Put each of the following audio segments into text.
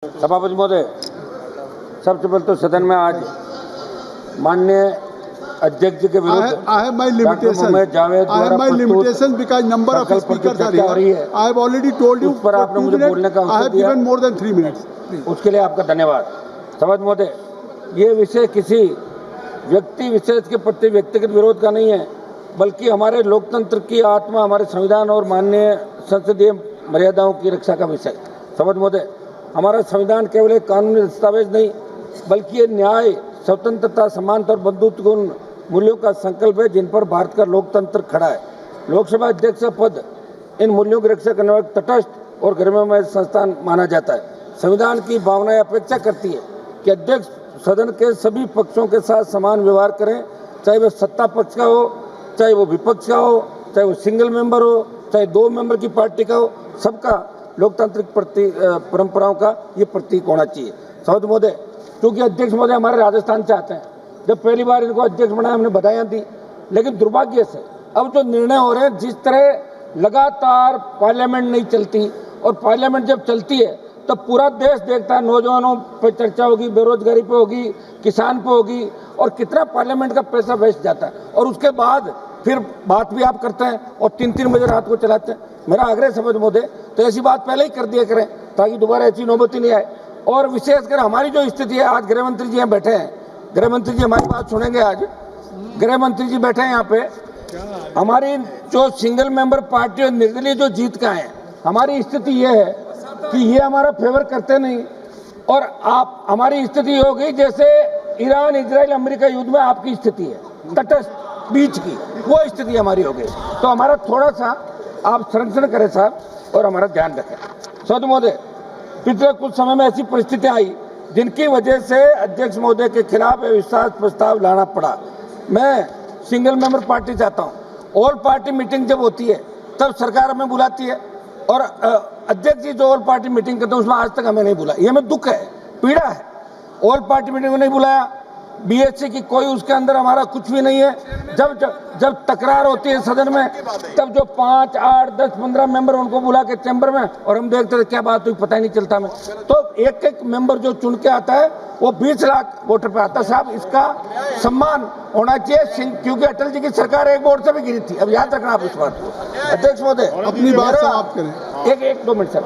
सभापति महोदय, सबसे पहले तो सदन में आज माननीय अध्यक्ष जी के विरुद्ध because number of speakers are here. I have already told you पर आपने मुझे बोलने का I have given more than 3 minutes. उसके लिए आपका धन्यवाद। सभापति महोदय, ये विषय किसी व्यक्ति विशेष के प्रति व्यक्तिगत विरोध का नहीं है, बल्कि हमारे लोकतंत्र की आत्मा, हमारे संविधान और माननीय संसदीय मर्यादाओं की रक्षा का विषय। सभापति महोदय, हमारा संविधान केवल एक कानूनी दस्तावेज नहीं, बल्कि ये न्याय, स्वतंत्रता, समानता और बंधुत्वपूर्ण मूल्यों का संकल्प है, जिन पर भारत का लोकतंत्र खड़ा है। लोकसभा अध्यक्ष पद इन मूल्यों की रक्षा करने वाला तटस्थ और गरिमामय संस्थान माना जाता है। संविधान की भावनाएं अपेक्षा करती है कि अध्यक्ष सदन के सभी पक्षों के साथ समान व्यवहार करें, चाहे वह सत्ता पक्ष का हो, चाहे वो विपक्ष का हो, चाहे वो सिंगल मेंबर हो, चाहे 2 मेंबर की पार्टी का हो, सबका लोकतांत्रिक परंपराओं का ये प्रतीक होना चाहिए। सभापति महोदय, क्योंकि अध्यक्ष महोदय हमारे राजस्थान से आते हैं, जब पहली बार इनको अध्यक्ष बनाया हमने बधाइयाँ दी, लेकिन दुर्भाग्य से अब जो निर्णय हो रहे हैं, जिस तरह लगातार पार्लियामेंट नहीं चलती और पार्लियामेंट जब चलती है तब पूरा देश देखता है, नौजवानों पर चर्चा होगी, बेरोजगारी पे होगी, किसान पे होगी, और कितना पार्लियामेंट का पैसा वेस्ट जाता है, और उसके बाद फिर बात भी आप करते हैं और 3-3 बजे रात को चलाते हैं। मेरा आग्रह सभापति महोदय, तो ऐसी बात पहले ही कर दिया करें ताकि दोबारा ऐसी नौबत ही नहीं आए। और विशेषकर हमारी जो स्थिति है, आज गृह मंत्री जी यहाँ बैठे हैं, गृह मंत्री जी हमारी बात सुनेंगे। आज गृह मंत्री जी बैठे हैं यहाँ पे। हमारी जो सिंगल मेंबर पार्टी और निर्दलीय जो जीत का है, हमारी स्थिति ये है कि ये हमारा फेवर करते नहीं, और आप हमारी स्थिति हो गई जैसे ईरान, इजराइल, अमेरिका युद्ध में आपकी स्थिति है, तटस्थ बीच की, वो स्थिति हमारी हो गई। तो हमारा थोड़ा सा आप संरक्षण करें साहब, और हमारा ध्यान रखें। सभापति महोदय, पिछले कुछ समय में ऐसी परिस्थितियां आई जिनकी वजह से अध्यक्ष महोदय के खिलाफ अविश्वास प्रस्ताव लाना पड़ा। मैं सिंगल मेंबर पार्टी चाहता हूं। ऑल पार्टी मीटिंग जब होती है तब सरकार हमें बुलाती है, और अध्यक्ष जी जो ऑल पार्टी मीटिंग करते हैं उसमें आज तक हमें नहीं बुलाया। ये हमें दुख है, पीड़ा है। ऑल पार्टी मीटिंग में नहीं बुलाया, बीएससी की कोई उसके अंदर हमारा कुछ भी नहीं है। जब तकरार होती है सदन में, तब जो 5, 8, 10, 15 मेंबर उनको बुला के चैम्बर में, और हम देखते थे क्या बात हुई पता ही नहीं चलता हमें। तो एक मेंबर जो चुन के आता है वो 20 लाख वोटर पे आता है। साहब, इसका सम्मान होना चाहिए, क्योंकि अटल जी की सरकार एक वोट से भी गिरी थी। अब याद रखना आप इस बात को। अध्यक्ष महोदय, अपनी बात समाप्त करें। एक 2 मिनट सर।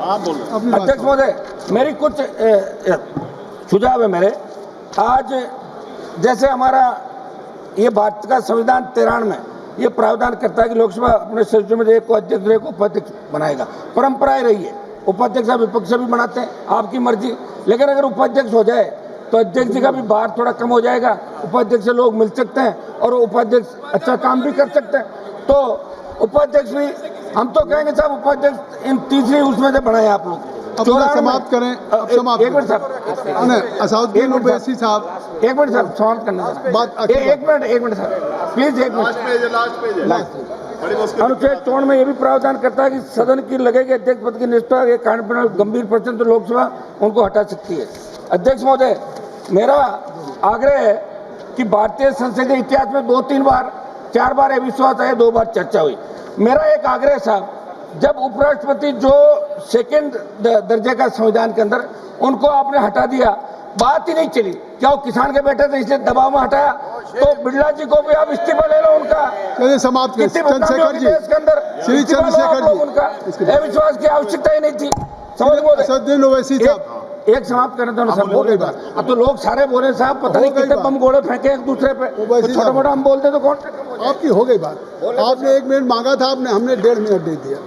अध्यक्ष महोदय, मेरी कुछ सुझाव है मेरे। आज जैसे हमारा ये भारत का संविधान 93 में ये प्रावधान करता है कि लोकसभा अपने सदस्यों में एक को अध्यक्ष, एक उपाध्यक्ष बनाएगा। परंपराएं रही है, उपाध्यक्ष विपक्ष भी बनाते हैं, आपकी मर्जी। लेकिन अगर उपाध्यक्ष हो जाए तो अध्यक्ष जी का भी भार थोड़ा कम हो जाएगा, उपाध्यक्ष से लोग मिल सकते हैं और उपाध्यक्ष अच्छा काम भी कर सकते हैं। तो उपाध्यक्ष भी हम तो कहेंगे साहब, उपाध्यक्ष इन तीसरी उसमें से बनाए आप लोग। समाप्त करें। एक मिनट साहब, असाउद्दीन ओवैसी साहब, एक मिनट साहब, समाप्त करना बात। एक मिनट साहब, प्लीज एक मिनट। अनुच्छेद 54 में यह भी प्रावधान करता है कि सदन की लगेगी अध्यक्ष पद की निष्ठा के कारण गंभीर प्रश्न तो लोकसभा उनको हटा सकती है। अध्यक्ष महोदय, मेरा आग्रह है कि भारतीय संसदीय इतिहास में 2-3 बार, 4 बार अविश्वास आया, 2 बार चर्चा हुई। मेरा एक आग्रह साहब, जब उपराष्ट्रपति जो 2nd दर्जे का संविधान के अंदर, उनको आपने हटा दिया, बात ही नहीं चली। क्या वो किसान के बेटे थे इसलिए दबाव में हटाया? तो बिरला जी को भी आप इस्तीफा ले लो उनका। चलिए समाप्त करें। चंद्रशेखर जी, श्री चंद्रशेखर जी, उनका अविश्वास की आवश्यकता ही नहीं थी। असाउद्दीन ओवैसी साहब, एक समाप्त करने दो ना साहब, हो गई बात। अब तो लोग सारे बोले साहब, पता नहीं कितने बम गोले फेंके एक दूसरे पे, छोटा मोटा हम बोलते तो कौन? आपकी हो गई बात। आपने 1 मिनट मांगा था, हमने 1.5 मिनट दे दिया।